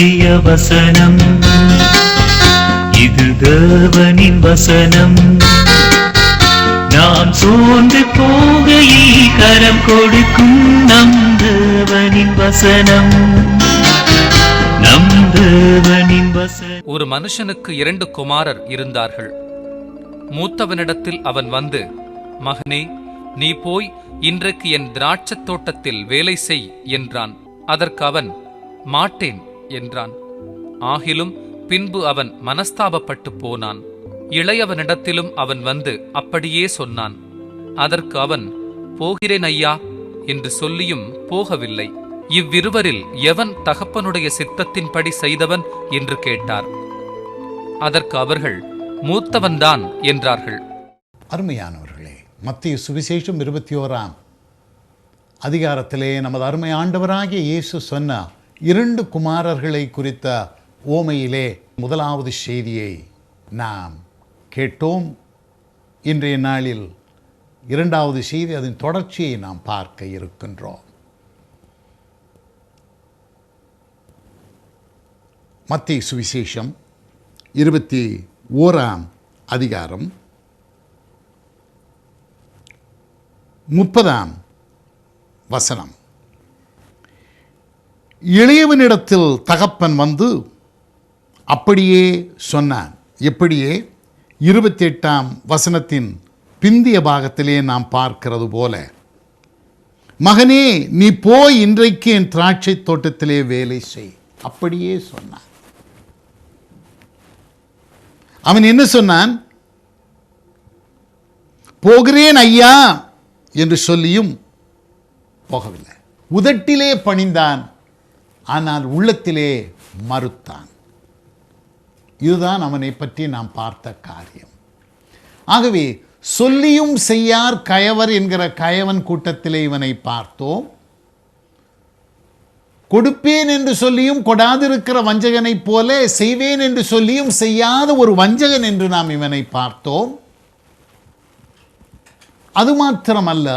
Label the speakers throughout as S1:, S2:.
S1: சத்திய வசனம், இது தேவனின் வசனம். நாம் சோர்ந்து போகையில் கரம் கொடுக்கும் நம் தேவனின் வசனம், நம் தேவனின் வசனம்.
S2: ஒரு மனுஷனுக்கு 2 குமாரர் இருந்தார்கள். மூத்தவனிடத்தில் அவன் வந்து, மகனே, நீ போய் இன்றைக்கு என் திராட்சத் தோட்டத்தில் வேலை செய் என்றான். அதற்கு அவன், மாட்டேன் என்றான். ஆகிலும் பின்பு அவன் மனஸ்தாபப்பட்டு போனான். இளையவனிடத்திலும் அவன் வந்து அப்படியே சொன்னான். அதற்கு அவன், போகிறேன் ஐயா என்று சொல்லியும் போகவில்லை. இவ்விருவரில் எவன் தகப்பனுடைய சித்தத்தின்படி செய்தவன் என்று கேட்டார். அதற்கு அவர்கள், மூத்தவன்தான் என்றார்கள்.
S3: அருமையானவர்களே, மத்திய சுவிசேஷம் 21ஆம் அதிகாரத்திலே நமது அருமை ஆண்டவராகிய இயேசு சொன்ன 2 குமாரர்களை குறித்த ஓமையிலே முதலாவது செய்தியை நாம் கேட்டோம். இன்றைய நாளில் 2வது செய்தி, அதன் தொடர்ச்சியை நாம் பார்க்க இருக்கின்றோம். மத்திய சுவிசேஷம் 21ஆம் அதிகாரம் 30ஆம் வசனம். இளையவனிடத்தில் தகப்பன் வந்து அப்படியே சொன்னான். எப்படியே 28ஆம் வசனத்தின் பிந்திய பாகத்திலே நாம் பார்க்கிறது போல, மகனே, நீ போய் இன்றைக்கு என் திராட்சை தோட்டத்திலே வேலை செய். அப்படியே சொன்னான். அவன் என்ன சொன்னான்? போகிறேன் ஐயா என்று சொல்லியும் போகவில்லை. உதட்டிலே பணிந்தான், ஆனால் உள்ளத்திலே மறுத்தான். இதுதான் அவனை பற்றி நாம் பார்த்த காரியம். ஆகவே சொல்லியும் செய்யார் கயவர் என்கிற கயவன் கூட்டத்திலே இவனை பார்த்தோம். கொடுப்பேன் என்று சொல்லியும் கொடாதிருக்கிற வஞ்சகனைப் போல செய்வேன் என்று சொல்லியும் செய்யாத ஒரு வஞ்சகன் என்று நாம் இவனை பார்த்தோம். அது மாத்திரமல்ல,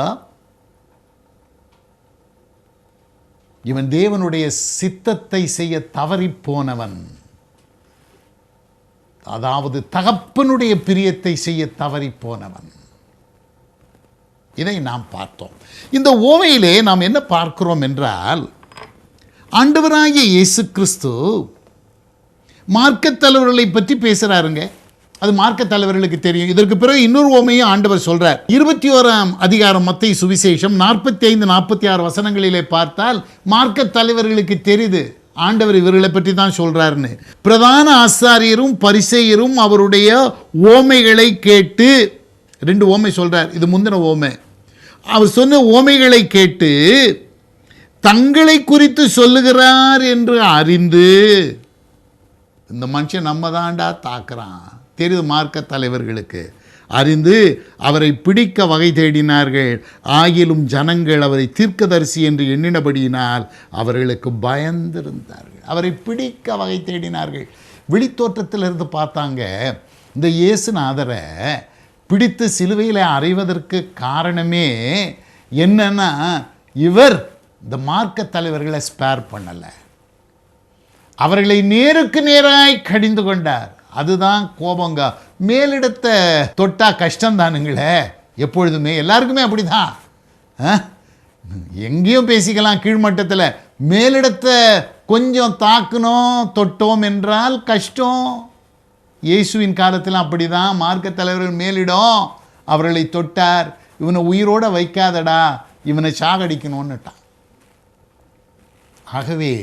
S3: இவன் தேவனுடைய சித்தத்தை செய்ய தவறிப்போனவன். அதாவது தகப்பனுடைய பிரியத்தை செய்ய தவறிப்போனவன். இதை நாம் பார்த்தோம். இந்த ஓமையிலே நாம் என்ன பார்க்கிறோம் என்றால், ஆண்டவராகிய இயேசு கிறிஸ்து மார்க்கத் தலைவர்களை பற்றி பேசுகிறாருங்க. அது மார்க்கத் தலைவர்களுக்கு தெரியும். இதற்கு பிறகு இன்னொரு ஓமையும் ஆண்டவர் சொல்றார். 21ஆம் அதிகாரம் மத்தேயு சுவிசேஷம் 45-46 வசனங்களிலே பார்த்தால் மார்க்கத் தலைவர்களுக்கு தெரியுது ஆண்டவர் இவர்களை பற்றி தான் சொல்றாருன்னு. பிரதான ஆசாரியரும் பரிசேயரும் அவருடைய ஓமைகளை கேட்டு, 2 ஓமை சொல்றார். இது முந்தின ஓமை. அவர் சொன்ன ஓமைகளை கேட்டு தங்களை குறித்து சொல்லுகிறார் என்று அறிந்து, இந்த மனுஷன் நம்ம தாண்டா தாக்குறான் தெரியுது மார்க்க தலைவர்களுக்கு, அறிந்து அவரை பிடிக்க வகை தேடினார்கள். ஆகிலும் ஜனங்கள் அவரை தீர்க்கதரிசி என்று எண்ணினபடியினால் அவர்களுக்கு பயந்திருந்தார்கள். அவரை பிடிக்க வகை தேடினார்கள். வெளித்தோற்றத்தில் இருந்து பார்த்தாங்க, இந்த இயேசுநாதரை பிடித்து சிலுவையில் அறைவதற்கு காரணமே என்னன்னா, இவர் இந்த மார்க்க தலைவர்களை ஸ்பேர் பண்ணலை, அவர்களை நேருக்கு நேராய் கடிந்து கொண்டார். அதுதான் கோபங்க. மேலிடத்தை தொட்டா கஷ்டம்தானுங்களே, எப்பொழுதுமே எல்லாருக்குமே அப்படிதான். எங்கேயும் பேசிக்கலாம் கீழ்மட்டத்தில், மேலிடத்தை கொஞ்சம் தாக்கணும் தொட்டோம் என்றால் கஷ்டம். இயேசுவின் காலத்தில் அப்படிதான். மார்க்க தலைவர்கள் மேலிடம் அவர்களை தொட்டார். இவனை உயிரோட வைக்காதடா, இவனை சாகடிக்கணும்னுட்டான். ஆகவே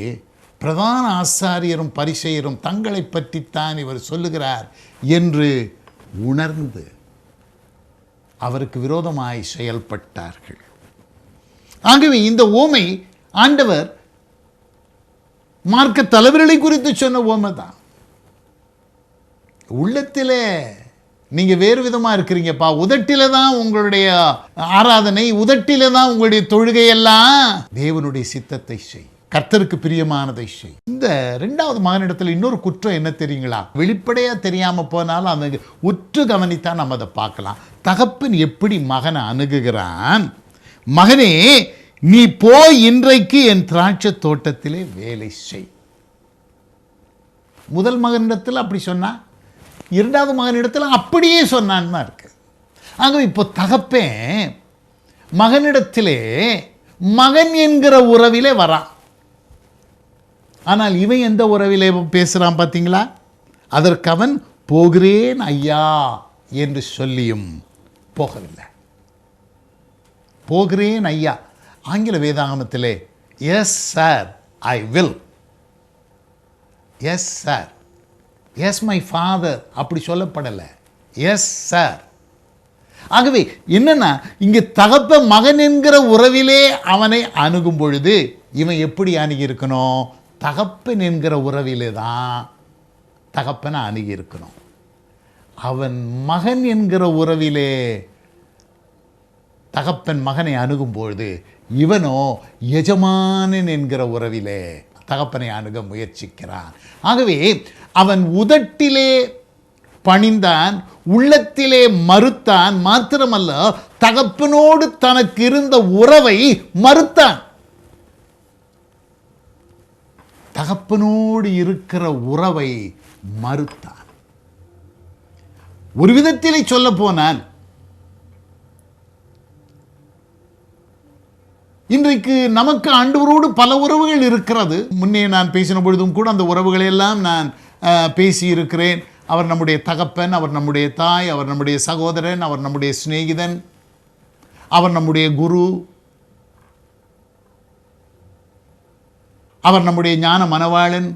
S3: பிரதான ஆசாரியரும் பரிசேயரும் தங்களை பற்றித்தான் இவர் சொல்லுகிறார் என்று உணர்ந்து அவருக்கு விரோதமாய் செயல்பட்டார்கள். ஆகவே இந்த ஓமை ஆண்டவர் மார்க்க தலைவர்களை குறித்து சொன்ன ஓமை தான். உள்ளத்திலே நீங்க வேறு விதமா இருக்கிறீங்கப்பா, உதட்டில தான் உங்களுடைய ஆராதனை, உதட்டில தான் உங்களுடைய தொழுகையெல்லாம், தேவனுடைய சித்தத்தை செய், கர்த்தருக்கு பிரியமானதை செய். இந்த 2வது மகனிடத்தில் இன்னொரு குற்றம் என்ன தெரியுங்களா? வெளிப்படையா தெரியாம போனாலும் அந்த உற்று கவனித்தா நம்ம அதை பார்க்கலாம். தகப்பன் எப்படி மகனை அணுகுகிறான்? மகனே, நீ போய் இன்றைக்கு என் திராட்சை தோட்டத்திலே வேலை செய். முதல் மகனிடத்தில் அப்படி சொன்னான், இரண்டாவது மகனிடத்தில் அப்படியே சொன்னான்னு தான் இருக்கு. ஆகவே இப்போ தகப்பன் மகனிடத்திலே மகன் என்கிற உறவிலே வரான். ஆனால் இவன் எந்த உறவிலே பேசுகிறான் பார்த்தீங்களா? அதற்கு அவன் போகிறேன் ஐயா என்று சொல்லியும் போகவில்லை. போகிறேன் ஐயா. ஆங்கில வேதாகமத்திலே yes sir I will, yes sir, yes my father அப்படி சொல்லப்படலை, எஸ் சார். ஆகவே என்னன்னா, இங்கே தகப்ப மகன் என்கிற உறவிலே அவனை அணுகும் பொழுது இவன் எப்படி அணுகி இருக்கணும்? தகப்பன் என்கிற உறவிலே தான் தகப்பனை அணுகி இருக்கணும். அவன் மகன் என்கிற உறவிலே தகப்பன் மகனை அணுகும் பொழுது இவனோ எஜமானன் என்கிற உறவிலே தகப்பனை அணுக முயற்சிக்கிறான். ஆகவே அவன் உதட்டிலே பணிந்தான், உள்ளத்திலே மறுத்தான். மாத்திரமல்ல, தகப்பனோடு தனக்கு இருந்த உறவை மறுத்தான். தகப்பனோடு இருக்கிற உறவை மறுத்தான். ஒரு விதத்திலே சொல்ல போனால், இன்றைக்கு நமக்கு ஆண்டவரோடு பல உறவுகள் இருக்கிறது. முன்னே நான் பேசின பொழுதும் கூட அந்த உறவுகளை எல்லாம் நான் பேசியிருக்கிறேன். அவர் நம்முடைய தகப்பன், அவர் நம்முடைய தாய், அவர் நம்முடைய சகோதரன், அவர் நம்முடைய சிநேகிதன், அவர் நம்முடைய குரு, அவர் நம்முடைய ஞான மனவாளன்.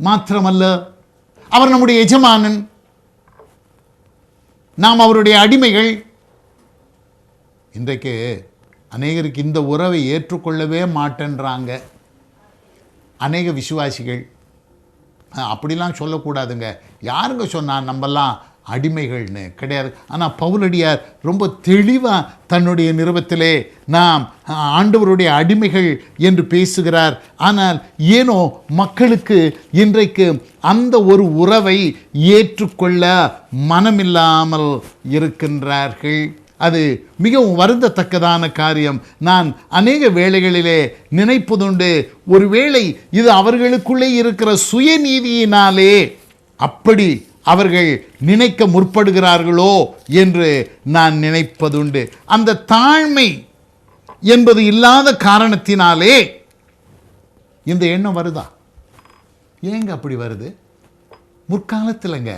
S3: மாத்திரமல்ல, அவர் நம்முடைய எஜமானன், நாம் அவருடைய அடிமைகள். இன்றைக்கு அநேகருக்கு இந்த உறவை ஏற்றுக்கொள்ளவே மாட்டேன்றாங்க அநேக விசுவாசிகள். அப்படிலாம் சொல்லக்கூடாதுங்க. யாருங்க சொன்னால் நம்மெல்லாம் அடிமைகள்னு கிடையாது. ஆனால் பவுலடியார் ரொம்ப தெளிவாக தன்னுடைய நிருபத்திலே நாம் ஆண்டவருடைய அடிமைகள் என்று பேசுகிறார். ஆனால் ஏனோ மக்களுக்கு இன்றைக்கு அந்த ஒரு உறவை ஏற்றுக்கொள்ள மனமில்லாமல் இருக்கின்றார்கள். அது மிகவும் வருந்தத்தக்கதான காரியம். நான் அநேக வேளைகளிலே நினைப்பதுண்டு, ஒருவேளை இது அவர்களுக்குள்ளே இருக்கிற சுயநீதியினாலே அப்படி அவர்கள் நினைக்க முற்படுகிறார்களோ என்று நான் நினைப்பதுண்டு. அந்த தாழ்மை என்பது இல்லாத காரணத்தினாலே இந்த எண்ணம் வருதா? ஏங்க அப்படி வருது? முற்காலத்திலங்க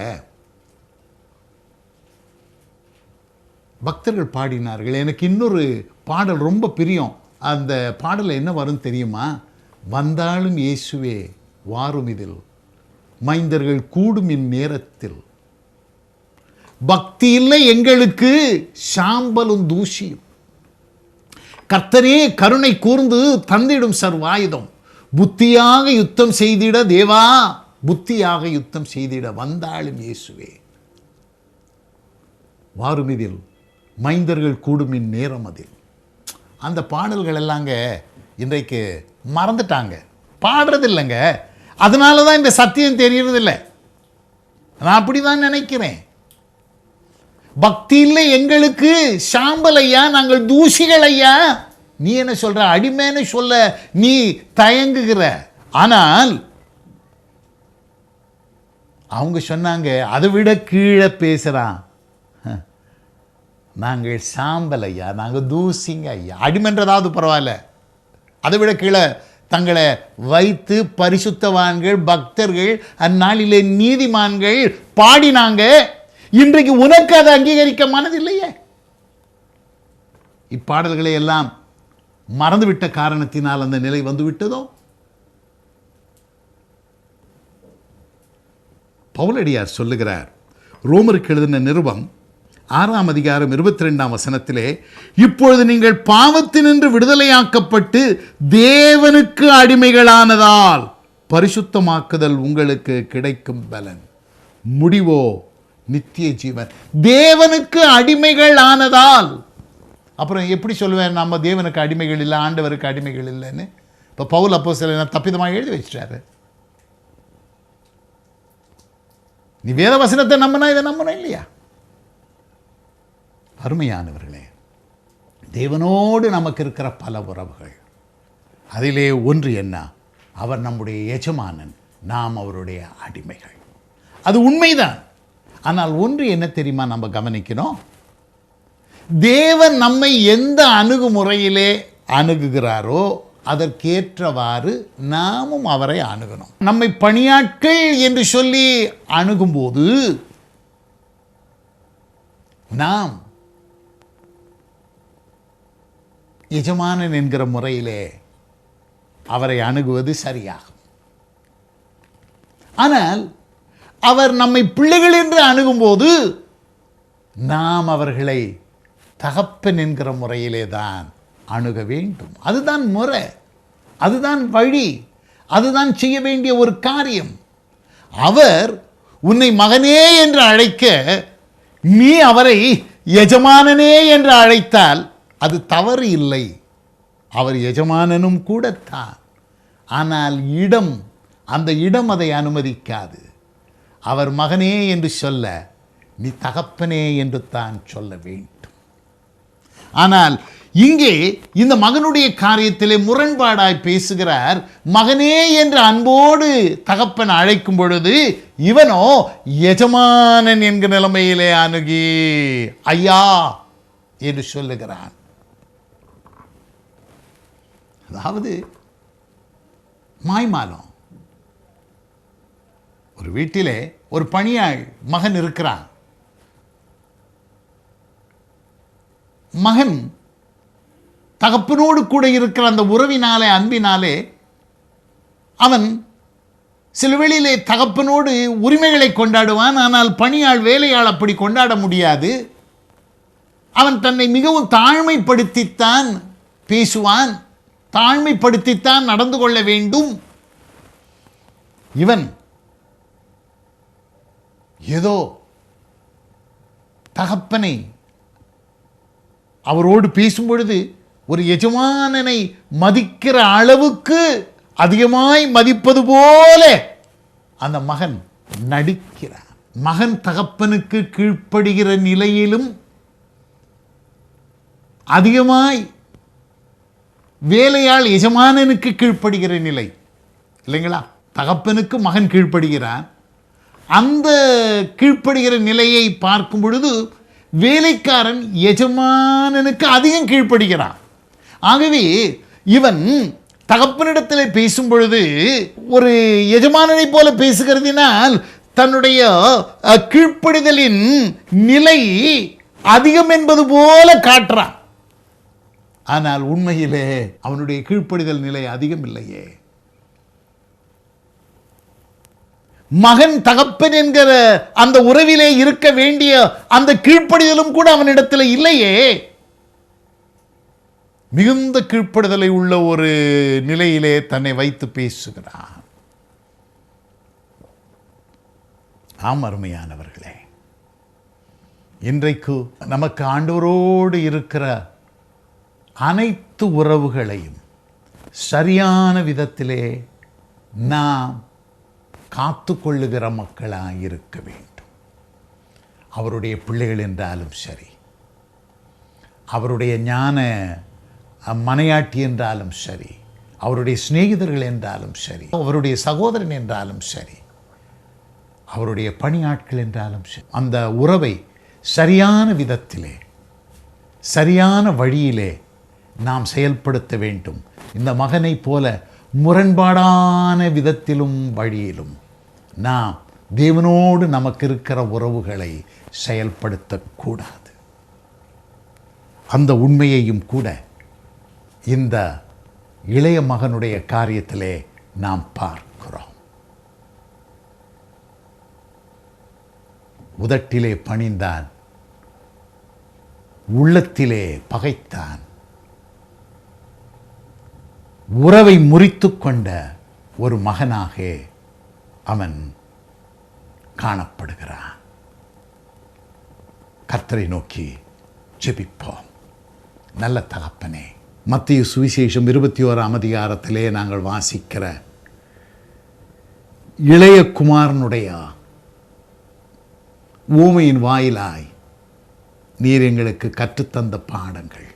S3: பக்தர்கள் பாடினார்கள். எனக்கு இன்னொரு பாடல் ரொம்ப பிரியம். அந்த பாடல் என்ன வரும் தெரியுமா? வந்தாலும் இயேசுவே வாரும் இதில், மைந்தர்கள் கூடும் இந்நேரத்தில், பக்தி இல்லை எங்களுக்கு சாம்பலும் தூசியும், கர்த்தரே கருணை கூர்ந்து தந்திடும் சர்வாயுதம், புத்தியாக யுத்தம் செய்திட தேவா, புத்தியாக யுத்தம் செய்திட வந்தாலும் இயேசுவே வாரும் இதில், மைந்தர்கள் கூடுமின் நேரம் அதில். அந்த பாடல்கள் எல்லாங்க இன்றைக்கு மறந்துட்டாங்க, பாடுறதில்லைங்க. அதனால தான் இந்த சத்தியம் தெரியறதில்லை. நான் அப்படி தான் நினைக்கிறேன். பக்தி இல்லை எங்களுக்கு சாம்பல் ஐயா, நாங்கள் தூசிகள் ஐயா. நீ என்ன சொல்ற? அடிமைன்னு சொல்ல நீ தயங்குகிற. ஆனால் அவங்க சொன்னாங்க, அதை விட கீழே பேசுகிறான். நாங்கள் சாம்பல் ஐயா, நாங்கள் தூசிங்க ஐயா. அடிமைன்றதாவது பரவாயில்ல, அதை விட கீழே தங்களை வைத்து பரிசுத்தவான்கள், பக்தர்கள், அந்நாளிலே நீதிமான்கள் பாடினாங்க. இன்றைக்கு உனக்கு அதை அங்கீகரிக்க மனதில்லையே. இப்பாடல்களை எல்லாம் மறந்துவிட்ட காரணத்தினால் அந்த நிலை வந்துவிட்டதோ? பவுலடியார் சொல்லுகிறார், ரோமருக்கு எழுதின நிருபம் 6ஆம் அதிகாரம் 22ஆம் வசனத்திலே, இப்பொழுது நீங்கள் பாவத்தினின்று விடுதலையாக்கப்பட்டு தேவனுக்கு அடிமைகளானதால் பரிசுத்தமாக்குதல் உங்களுக்கு கிடைக்கும் பலன், முடிவோ நித்திய ஜீவன். தேவனுக்கு அடிமைகள் ஆனதால். அப்புறம் எப்படி சொல்லுவேன் நம்ம தேவனுக்கு அடிமைகள் இல்லை, ஆண்டவருக்கு அடிமைகள் இல்லைன்னு? இப்போ பவுல் அப்போஸ்தலன் தப்பிதமாக எழுதி வச்சிட்டாரு. நீ வேத வசனத்தை நம்பினா இதை நம்பினா இல்லையா? அருமையானவர்களே, தேவனோடு நமக்கு இருக்கிற பல உறவுகள், அதிலே ஒன்று என்ன? அவர் நம்முடைய எஜமானன், நாம் அவருடைய அடிமைகள். அது உண்மைதான். ஆனால் ஒன்று என்ன தெரியுமா நம்ம கவனிக்கணும்? தேவன் நம்மை எந்த அணுகுமுறையிலே அணுகுகிறாரோ அதற்கேற்றவாறு நாமும் அவரை அணுகணும். நம்மை பணியாட்கள் என்று சொல்லி அணுகும்போது நாம் எஜமானன் என்கிற முறையிலே அவரை அணுகுவது சரியாகும். ஆனால் அவர் நம்மை பிள்ளைகள் என்று அணுகும்போது நாம் அவர்களை தகப்பன் என்கிற முறையிலே தான் அணுக வேண்டும். அதுதான் முறை, அதுதான் வழி, அதுதான் செய்ய வேண்டிய ஒரு காரியம். அவர் உன்னை மகனே என்று அழைக்க நீ அவரை எஜமானனே என்று அழைத்தால் அது தவறு இல்லை. அவர் எஜமானனும் கூடத்தான். ஆனால் அந்த இடம் அதை அனுமதிக்காது. அவர் மகனே என்று சொல்ல நீ தகப்பனே என்று தான் சொல்ல வேண்டும். ஆனால் இங்கே இந்த மகனுடைய காரியத்திலே முரண்பாடாய் பேசுகிறார். மகனே என்று அன்போடு தகப்பன் அழைக்கும் பொழுது இவனோ எஜமானன் என்கிற நிலைமையிலே அணுகி ஐயா என்று சொல்லுகிறான். அதாவது மாய்மாலம். ஒரு வீட்டிலே ஒரு பணியாள் மகன் இருக்கிறான். மகன் தகப்பனோடு கூட இருக்கிற அந்த உறவினாலே, அன்பினாலே அவன் சில வேளையிலே தகப்பனோடு உரிமைகளை கொண்டாடுவான். ஆனால் பணியாள், வேலையாள் அப்படி கொண்டாட முடியாது. அவன் தன்னை மிகவும் தாழ்மைப்படுத்தித்தான் பேசுவான், தாழ்மைப்படுத்தித்தான் நடந்து கொள்ள வேண்டும். இவன் ஏதோ தகப்பனை அவரோடு பேசும் பொழுது ஒரு எஜமானனை மதிக்கிற அளவுக்கு அதிகமாய் மதிப்பது போல அந்த மகன் நடிக்கிறான். மகன் தகப்பனுக்கு கீழ்ப்படுகிற நிலையிலும் அதிகமாய் வேலையாள் எஜமானனுக்கு கீழ்ப்படுகிற நிலை இல்லைங்களா? தகப்பனுக்கு மகன் கீழ்ப்படுகிறான். அந்த கீழ்ப்படுகிற நிலையை பார்க்கும் பொழுது வேலைக்காரன் எஜமானனுக்கு அதிகம் கீழ்ப்படுகிறான். ஆகவே இவன் தகப்பனிடத்தில் பேசும் பொழுது ஒரு எஜமானனை போல பேசுகிறதினால் தன்னுடைய கீழ்ப்படிதலின் நிலை அதிகம் என்பது போல காட்டுறான். ஆனால் உண்மையிலே அவனுடைய கீழ்ப்படிதல் நிலை அதிகம் இல்லையே. மகன் தகப்பன் என்கிற அந்த உறவிலே இருக்க வேண்டிய அந்த கீழ்ப்படிதலும் கூட அவனிடத்தில் இல்லையே. மிகுந்த கீழ்ப்படுதலை உள்ள ஒரு நிலையிலே தன்னை வைத்து பேசுகிறான். ஆம் அருமையானவர்களே, இன்றைக்கு நமக்கு ஆண்டவரோடு இருக்கிற அனைத்து உறவுகளையும் சரியான விதத்திலே நாம் காத்து கொள்ளுகிற மக்களாக இருக்க வேண்டும். அவருடைய பிள்ளைகள் என்றாலும் சரி, அவருடைய ஞான மனையாட்டி என்றாலும் சரி, அவருடைய சிநேகிதர்கள் என்றாலும் சரி, அவருடைய சகோதரன் என்றாலும் சரி, அவருடைய பணியாட்கள் என்றாலும் சரி, அந்த உறவை சரியான விதத்திலே சரியான வழியிலே நாம் செயல்படுத்த வேண்டும். இந்த மகனை போல முரண்பாடான விதத்திலும் வழியிலும் நாம் தேவனோடு நமக்கு இருக்கிற உறவுகளை செயல்படுத்தக்கூடாது. அந்த உண்மையையும் கூட இந்த இளைய மகனுடைய காரியத்திலே நாம் பார்க்கிறோம். உதட்டிலே பணிந்தான், உள்ளத்திலே பகைத்தான், உறவை முறித்து கொண்ட ஒரு மகனாக அவன் காணப்படுகிறான். கர்த்தரை நோக்கி ஜெபிப்போம். நல்ல தகப்பனே, மத்தேயு சுவிசேஷம் 21ஆம் அதிகாரத்திலே நாங்கள் வாசிக்கிற இளைய குமாரனுடைய ஊமையின் வாயிலாய் நீர் எங்களுக்கு கற்றுத்தந்த பாடங்கள்,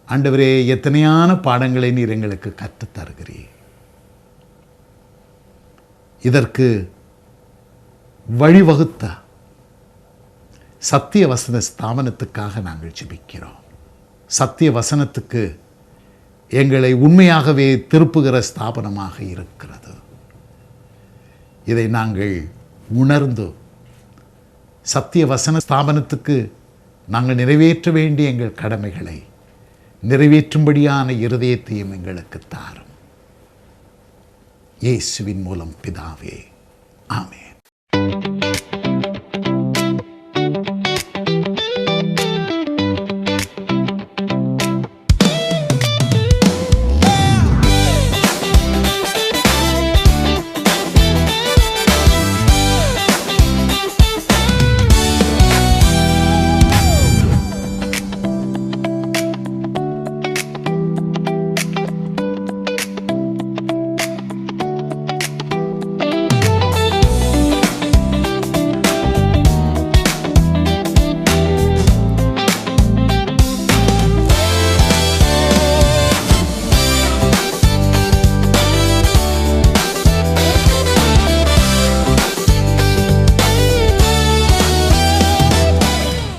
S3: ஆண்டவரே, எத்தனையான பாடங்களை நீர் எங்களுக்கு கற்றுத் தருகிறீர். இதற்கு வழிவகுத்த சத்திய வசன ஸ்தாபனத்துக்காக நாங்கள் ஜெபிக்கிறோம். சத்திய வசனத்துக்கு எங்களை உண்மையாகவே திருப்புகிற ஸ்தாபனமாக இருக்கிறது. இதை நாங்கள் உணர்ந்து சத்திய வசன ஸ்தாபனத்துக்கு நாங்கள் நிறைவேற்ற வேண்டிய எங்கள் கடமைகளை நிறைவேற்றும்படியான இருதயத்தையும் எங்களுக்கு தாரும். இயேசுவின் மூலம் பிதாவே, ஆமென்.